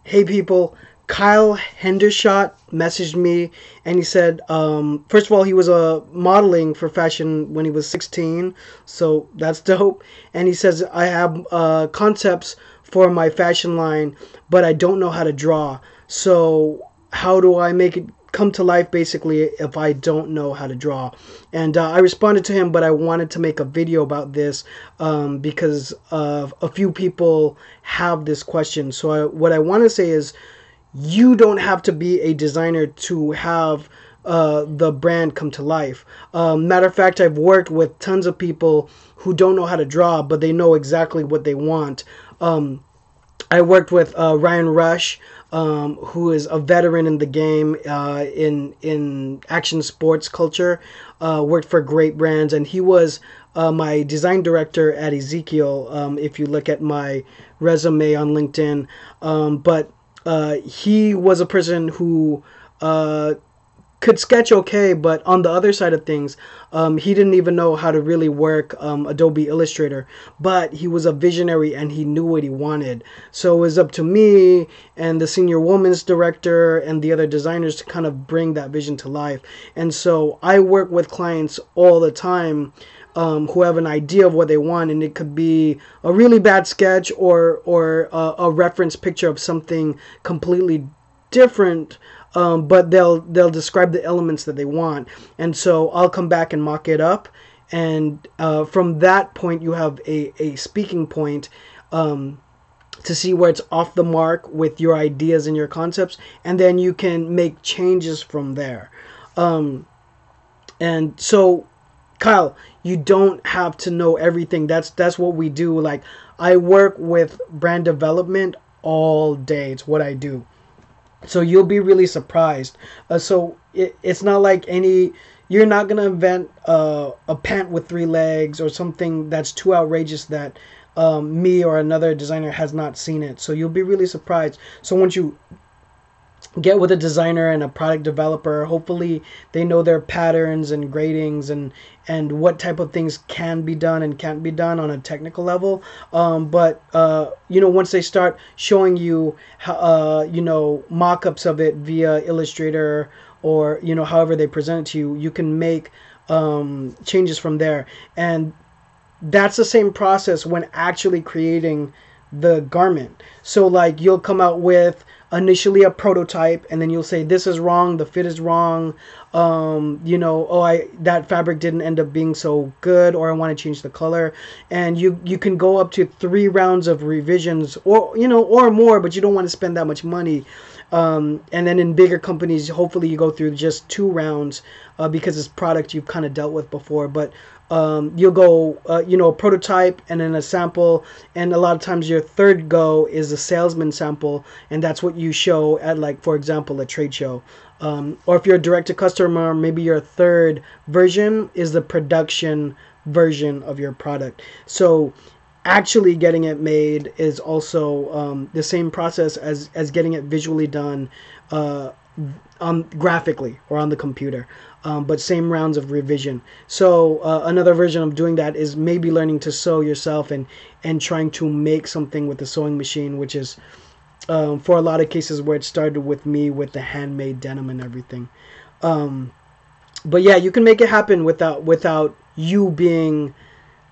Hey people, Kyle Hendershot messaged me and he said, first of all, he was modeling for fashion when he was 16, so that's dope. And he says, I have concepts for my fashion line, but I don't know how to draw. So, how do I make it come to life basically if I don't know how to draw? And I responded to him, but I wanted to make a video about this because a few people have this question. So what I want to say is you don't have to be a designer to have the brand come to life. Matter of fact, I've worked with tons of people who don't know how to draw, but they know exactly what they want. I worked with Ryan Rush, who is a veteran in the game in action sports culture. Worked for great brands, and he was my design director at Ezekiel. If you look at my resume on LinkedIn, but he was a person who could sketch okay, but on the other side of things, he didn't even know how to really work Adobe Illustrator. But he was a visionary and he knew what he wanted. So it was up to me and the senior woman's director and the other designers to kind of bring that vision to life. And so I work with clients all the time who have an idea of what they want, and it could be a really bad sketch or a reference picture of something completely different, but they'll describe the elements that they want, and so I'll come back and mock it up, and from that point you have a speaking point to see where it's off the mark with your ideas and your concepts, and then you can make changes from there. And so, Kyle, you don't have to know everything. That's what we do. Like, I work with brand development all day. It's what I do. So you'll be really surprised. It's not like you're not gonna invent a pant with three legs or something that's too outrageous that me or another designer has not seen it. So you'll be really surprised. So once you get with a designer and a product developer, hopefully they know their patterns and gradings and what type of things can be done and can't be done on a technical level. But once they start showing you mock-ups of it via Illustrator or however they present it to you, you can make changes from there. And that's the same process when actually creating the garment. So like, you'll come out with initially a prototype, and then you'll say, this is wrong, the fit is wrong, that fabric didn't end up being so good, or I want to change the color. And you can go up to 3 rounds of revisions, or more, but you don't want to spend that much money. And then in bigger companies, hopefully you go through just 2 rounds because it's product you've kind of dealt with before. But you'll go, a prototype and then a sample, and a lot of times your third go is a salesman sample, and that's what you show at, like, for example, a trade show. Or if you're a direct to customer, maybe your third version is the production version of your product. So actually getting it made is also the same process as getting it visually done graphically or on the computer, but same rounds of revision. So another version of doing that is maybe learning to sew yourself and trying to make something with the sewing machine, which is for a lot of cases where it started with me with the handmade denim and everything. But yeah, you can make it happen without you being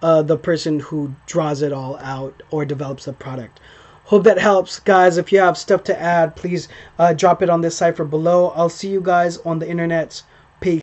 the person who draws it all out or develops the product. Hope that helps, guys. If you have stuff to add, please drop it on this cipher below. I'll see you guys on the internets. Peace.